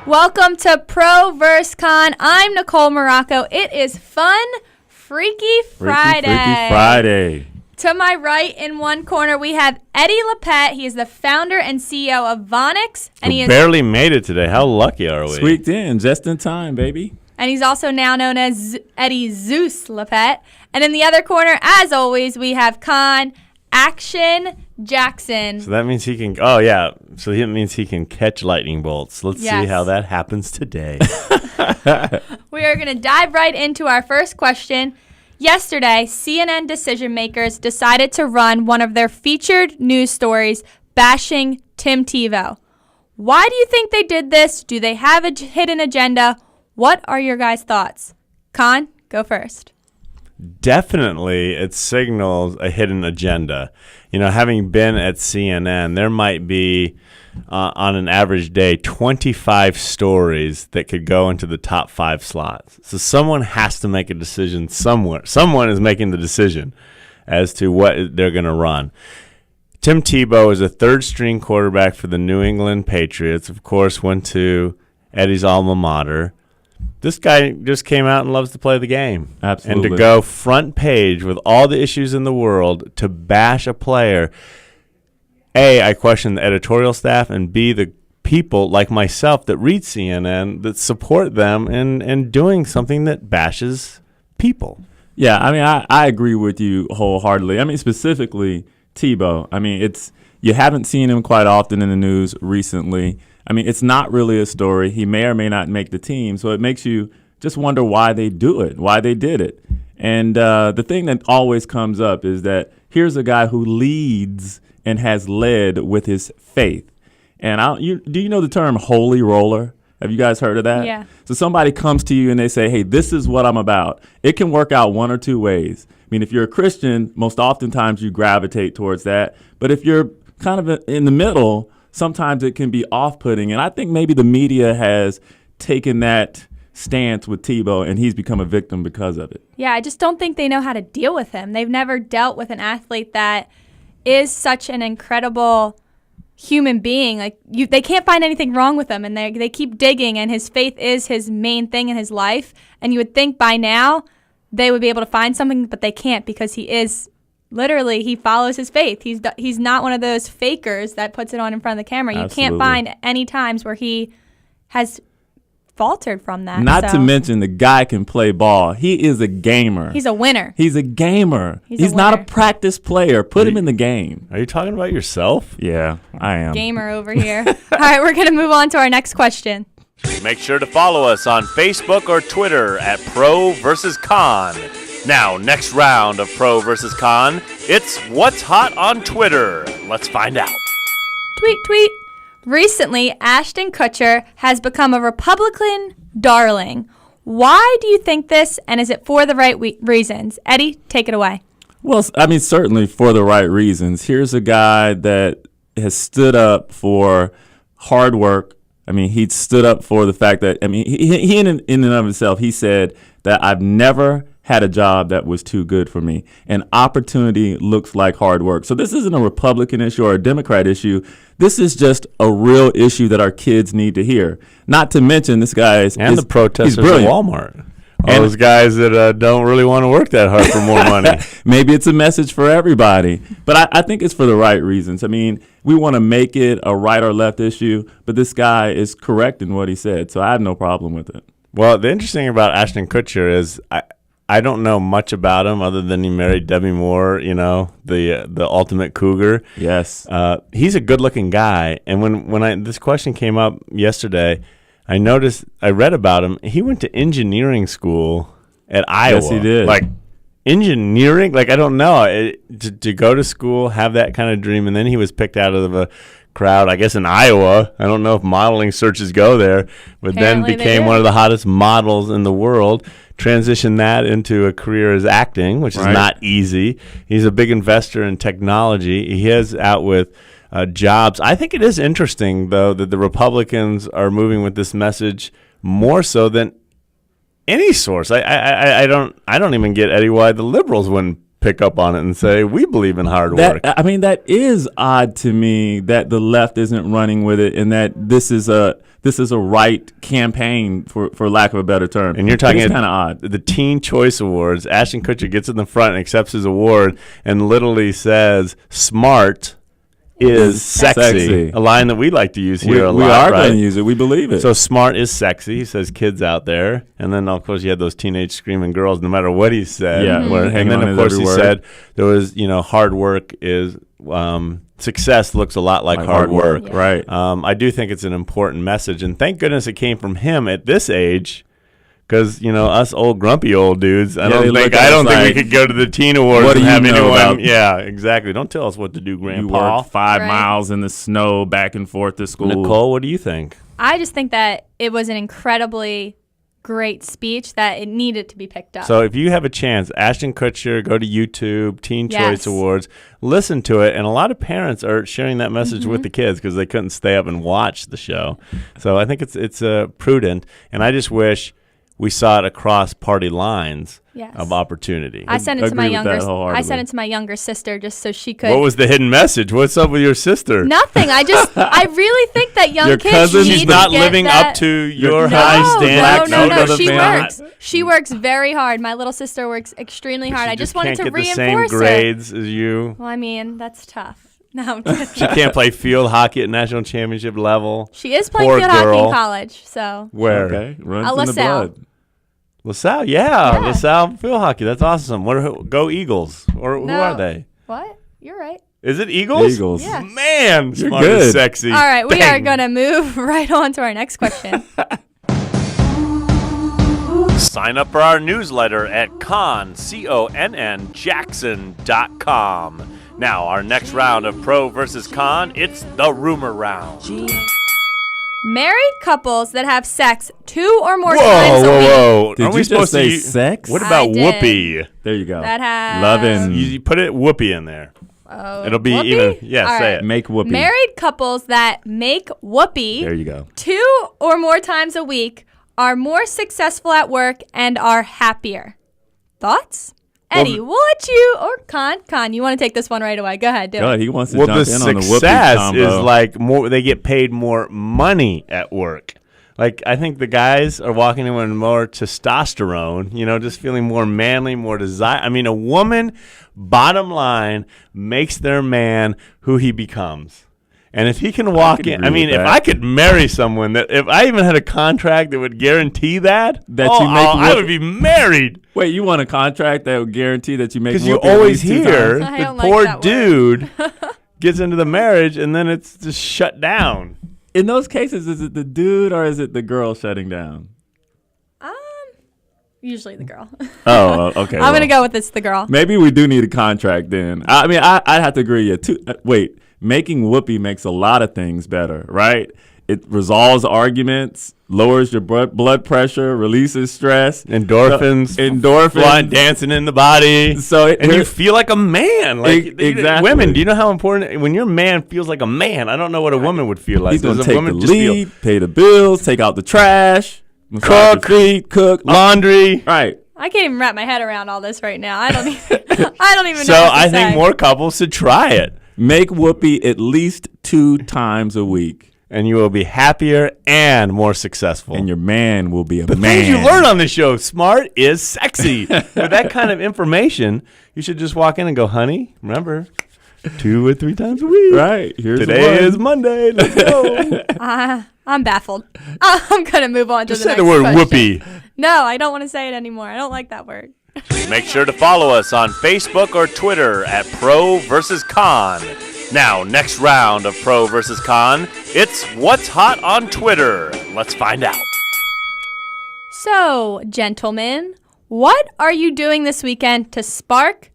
Welcome to Pro Vs Conn. I'm Nicole Muracco. It is fun, Freaky Friday. To my right in one corner, we have Eddie Lippett. He is the founder and CEO of Vonix. And he barely made it today. How lucky are we? Squeaked in, just in time, baby. And he's also now known as Eddie Zeus Lippett. And in the other corner, as always, we have Conn Jackson. So that means he can. Oh yeah. So that means he can catch lightning bolts. Let's see how that happens today. We are going to dive right into our first question. Yesterday, CNN decision makers decided to run one of their featured news stories bashing Tim Tebow. Why do you think they did this? Do they have a hidden agenda? What are your guys' thoughts? Conn, go first. Definitely, it signals a hidden agenda. You know, having been at CNN, there might be, on an average day, 25 stories that could go into the top 5 slots. So someone has to make a decision somewhere. Someone is making the decision as to what they're going to run. Tim Tebow is a third-string quarterback for the New England Patriots. Of course, went to Eddie's alma mater. This guy just came out and loves to play the game. Absolutely. And to go front page with all the issues in the world to bash a player, A, I question the editorial staff, and B, the people like myself that read CNN that support them in doing something that bashes people. Yeah, I mean, I agree with you wholeheartedly. I mean, specifically Tebow. I mean, you haven't seen him quite often in the news recently. I mean, it's not really a story. He may or may not make the team, so it makes you just wonder why they do it, why they did it. And the thing that always comes up is that here's a guy who leads and has led with his faith. And do you know the term holy roller? Have you guys heard of that? Yeah. So somebody comes to you and they say, hey, this is what I'm about. It can work out one or two ways. I mean, if you're a Christian, most oftentimes you gravitate towards that. But if you're kind of in the middle, sometimes it can be off-putting. And I think maybe the media has taken that stance with Tebow, and he's become a victim because of it. Yeah, I just don't think they know how to deal with him. They've never dealt with an athlete that is such an incredible human being. Like they can't find anything wrong with him, and they keep digging, and his faith is his main thing in his life. And you would think by now they would be able to find something, but they can't because he is literally, he follows his faith. He's not one of those fakers that puts it on in front of the camera. You can't find any times where he has faltered from that. Not to mention the guy can play ball. He is a gamer. He's a winner. He's a gamer. He's not a practice player. Put him in the game. Are you talking about yourself? Yeah, I am. Gamer over here. All right, we're going to move on to our next question. Make sure to follow us on Facebook or Twitter at Pro Vs Conn. Now, next round of Pro Vs Conn, it's What's Hot on Twitter. Let's find out. Tweet. Recently, Ashton Kutcher has become a Republican darling. Why do you think this, and is it for the right reasons? Eddie, take it away. Well, I mean, certainly for the right reasons. Here's a guy that has stood up for hard work. I mean, he stood up for the fact that, I mean, he in and of himself, he said that I've never had a job that was too good for me. And opportunity looks like hard work. So this isn't a Republican issue or a Democrat issue. This is just a real issue that our kids need to hear. Not to mention this guy is the protesters at Walmart. All those guys that don't really want to work that hard for more money. Maybe it's a message for everybody. But I think it's for the right reasons. I mean, we want to make it a right or left issue, but this guy is correct in what he said. So I have no problem with it. Well, the interesting thing about Ashton Kutcher is I don't know much about him other than he married Debbie Moore, you know, the ultimate cougar. Yes. He's a good-looking guy. And when this question came up yesterday, I read about him. He went to engineering school at Iowa. Yes, he did. Like, engineering? Like, I don't know. To go to school, have that kind of dream, and then he was picked out of a crowd, I guess, in Iowa. I don't know if modeling searches go there, but Apparently then became one of the hottest models in the world. Transitioned that into a career as acting, which is not easy. He's a big investor in technology. He is out with jobs. I think it is interesting, though, that the Republicans are moving with this message more so than any source. I don't even get, Eddie, why the liberals wouldn't pick up on it and say, we believe in hard work. I mean, that is odd to me that the left isn't running with it, and that this is a right campaign, for lack of a better term. And you're talking kind of odd. The Teen Choice Awards. Ashton Kutcher gets in the front and accepts his award and literally says, "Smart is sexy." A line that we like to use here a lot. We are right? going to use it. We believe it. So smart is sexy. He says kids out there. And then, of course, you had those teenage screaming girls no matter what he said. Yeah, And then, of course, he said there was, hard work is success looks a lot like hard work. Yeah. Right. I do think it's an important message. And thank goodness it came from him at this age. Because, us old grumpy old dudes, I don't think we could go to the teen awards and have anyone. Yeah, exactly. Don't tell us what to do, Grandpa. You worked 5 miles in the snow back and forth to school. Nicole, what do you think? I just think that it was an incredibly great speech that it needed to be picked up. So if you have a chance, Ashton Kutcher, go to YouTube, Teen Choice Awards, listen to it. And a lot of parents are sharing that message with the kids because they couldn't stay up and watch the show. So I think it's prudent. And I just wish we saw it across party lines of opportunity. I sent it to my younger sister just so she could. What was the hidden message? What's up with your sister? Nothing. I really think that young your kids cousin, need she's to not get living that. up to your high standards. No. She works very hard. My little sister works extremely hard. I just wanted to reinforce the same grades as you. Well, I mean, that's tough. No, she can't play field hockey at national championship level. She is playing field hockey in college. So where? Okay, runs in the blood. LaSalle, LaSalle field hockey. That's awesome. Go Eagles. Or who are they? What? You're right. Is it Eagles? Eagles. Yeah. Man, you're smart good. And sexy. All right, we Dang. are going to move right on to our next question. Sign up for our newsletter at Conn, Jackson.com. Now, our next round of Pro vs. Conn, it's the rumor round. Married couples that have sex 2 or more times a week. Whoa. Did you just say sex? What about whoopee? There you go. That have Lovin'. You put it whoopee in there. Oh, It'll be whoopee? even. Yeah, All say right. it. Make whoopee. Married couples that make whoopee There you go. 2 or more times a week are more successful at work and are happier. Thoughts? Eddie, we'll let you, or Conn, you want to take this one right away. Go ahead, do it. He wants to jump in on the whoopee success combo. is like more. They get paid more money at work. Like, I think the guys are walking in with more testosterone, just feeling more manly, more desire. I mean, a woman, bottom line, makes their man who he becomes. And if he can walk in, if I could marry someone if I even had a contract that would guarantee that I would be married. Wait, you want a contract that would guarantee that you make Because whoopee you always at least 2 hear times? the poor dude gets into the marriage and then it's just shut down. In those cases, is it the dude or is it the girl shutting down? Usually the girl. Oh, okay. I'm going to go with it's the girl. Maybe we do need a contract then. I'd have to agree. Wait, making whoopee makes a lot of things better, right? It resolves arguments, lowers your blood pressure, releases stress. Endorphins. Flying, dancing in the body. And you feel like a man. Exactly. Women, do you know how important, when your man feels like a man, I don't know what a woman would feel like. He's going to take the lead, pay the bills, take out the trash, cook, laundry. Right. I can't even wrap my head around all this right now. I don't even know what So to I say. think more couples should try it. Make whoopee at least 2 times a week. And you will be happier and more successful. And your man will be a man. Things you learn on this show, smart is sexy. With that kind of information, you should just walk in and go, honey, remember, 2 or 3 times a week. Right. Today is Monday. Let's go. I'm baffled. I'm going to move on to Just the say next the word question. whoopee. No, I don't want to say it anymore. I don't like that word. Make sure to follow us on Facebook or Twitter at Pro vs. Conn. Now, next round of Pro vs. Conn, it's What's Hot on Twitter. Let's find out. So, gentlemen, what are you doing this weekend to spark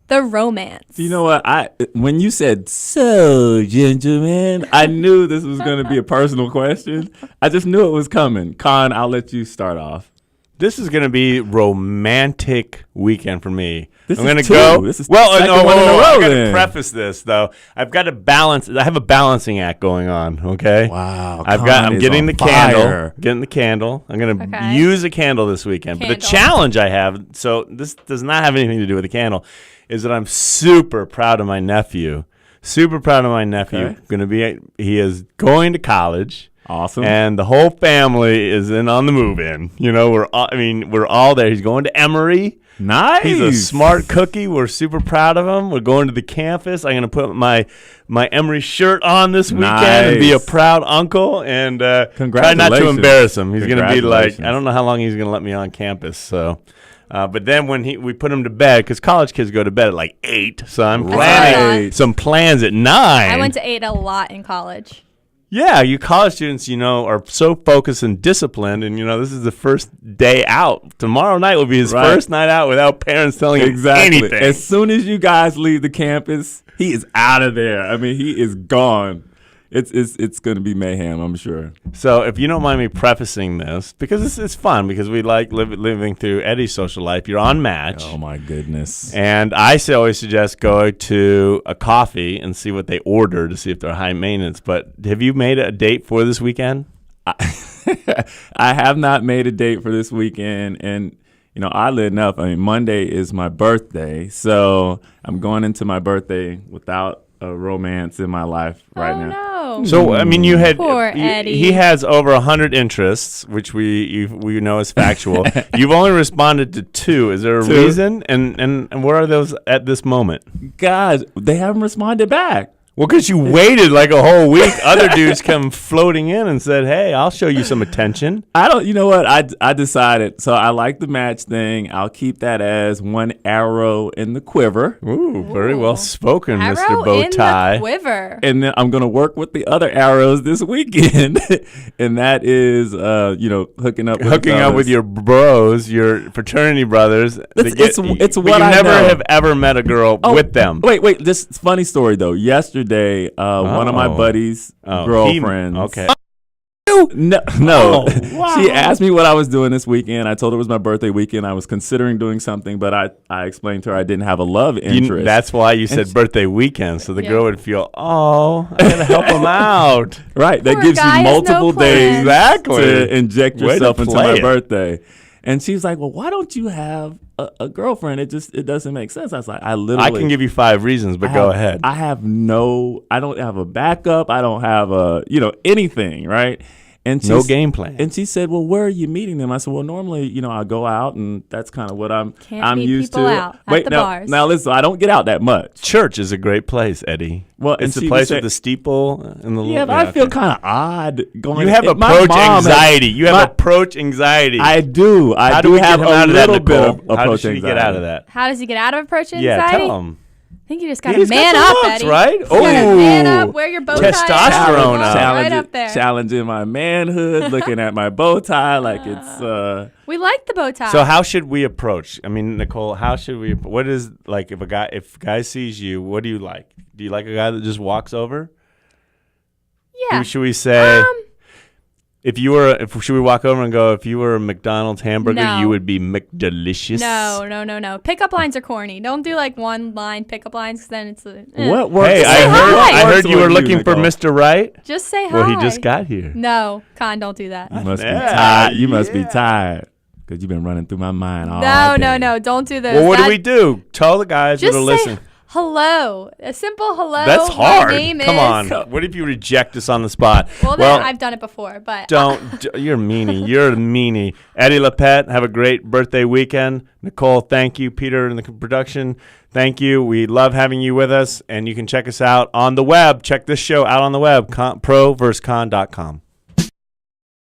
the romance? You know what? When you said, so, gentlemen, I knew this was going to be a personal question. I just knew it was coming. Conn, I'll let you start off. This is going to be romantic weekend for me. This I'm going to is go. This is well, second no, one in a row I got to then. preface this though. I've got to balance. I have a balancing act going on. Okay. Wow. I'm getting the candle. fire. Getting the candle. I'm going to Okay. use a candle this weekend. But the challenge I have. So this does not have anything to do with the candle. is that I'm super proud of my nephew. Super proud of my nephew. Okay. He is going to college. Awesome. And the whole family is in on the move-in. You know, we're all there. He's going to Emory. Nice. He's a smart cookie. We're super proud of him. We're going to the campus. I'm going to put my Emory shirt on this weekend and be a proud uncle. And try not to embarrass him. He's going to be like, I don't know how long he's going to let me on campus. So, but then when we put him to bed, because college kids go to bed at like 8, so I'm planning some plans at 9. I went to 8 a lot in college. Yeah, you college students, are so focused and disciplined, and, this is the first day out. Tomorrow night will be his first night out without parents telling him anything. As soon as you guys leave the campus, he is out of there. I mean, he is gone. It's going to be mayhem, I'm sure. So if you don't mind me prefacing this, because it's fun, because we like living through Eddie's social life. You're on Match. Oh, my goodness. And I always suggest go to a coffee and see what they order to see if they're high maintenance. But have you made a date for this weekend? I have not made a date for this weekend. And, oddly enough, Monday is my birthday. So I'm going into my birthay without a romance in my life right now. No. So you had poor Eddie. He has over 100 interests, which we know is factual. You've only responded to 2. Is there a reason? And what are those at this moment? Guys, they haven't responded back. Well, because you waited like a whole week. Other dudes come floating in and said, "Hey, I'll show you some attention." You know what? I decided. So I like the Match thing. I'll keep that as one arrow in the quiver. Ooh, very well spoken, Arrow Mr. Bowtie. in the quiver. And then I'm going to work with the other arrows this weekend. And that is, hooking up with your bros, your fraternity brothers. It's what I never know. have ever met a girl with them. Wait. This funny story, though. Yesterday, one of my buddies' girlfriends. Okay. No. Wow. She asked me what I was doing this weekend. I told her it was my birthday weekend. I was considering doing something, but I explained to her I didn't have a love interest. That's why you said birthday weekend, so the girl would feel, I got to help him out. Right. That Poor gives you guy has multiple no days Exactly. to inject Way to yourself into play my it. birthday. And she was like, well, why don't you have a girlfriend? It doesn't make sense. I was like, I can give you 5 reasons, but go ahead. I don't have a backup. I don't have anything, right? And no game plan. And she said, well, where are you meeting them? I said, well, normally, I go out, and that's kind of what I'm meet used people to. out at the bars. Now, listen, I don't get out that much. Church is a great place, Eddie. Well, it's the place with the steeple and the but I feel kind of odd going. You have approach anxiety. You have approach anxiety. I do. I do have a little bit of approach anxiety. How does he get out of that? How does he get out of approach anxiety? Yeah, tell him. I think you just got to man up, Eddie. Right? You gotta man up, wear your bow tie. Testosterone up. Right up there. Challenging my manhood, looking at my bow tie like it's. We like the bow tie. So how should we approach? Nicole, how should we? What is like if a guy sees you? What do you like? Do you like a guy that just walks over? Yeah. Should we say? Should we walk over and go? If you were a McDonald's hamburger, you would be McDelicious. No. Pickup lines are corny. Don't do like one line pickup lines because then it's. What works? Hey, I heard you were looking for Nicole. Mr. Right. Just say hi. Well, he just got here. No, Conn, don't do that. You must be tired. You must be tired because you've been running through my mind all day. No. Don't do this. Well, what do we do? Tell the guys that Just are say listening. Hello. A simple hello. That's hard. My name Come is. on. What if you reject us on the spot? Well, I've done it before, but. You're a meanie. You're a meanie. Eddie Lippett, have a great birthday weekend. Nicole, thank you. Peter in the production, thank you. We love having you with us, and you can check us out on the web. Check this show out on the web, ProVsConn.com.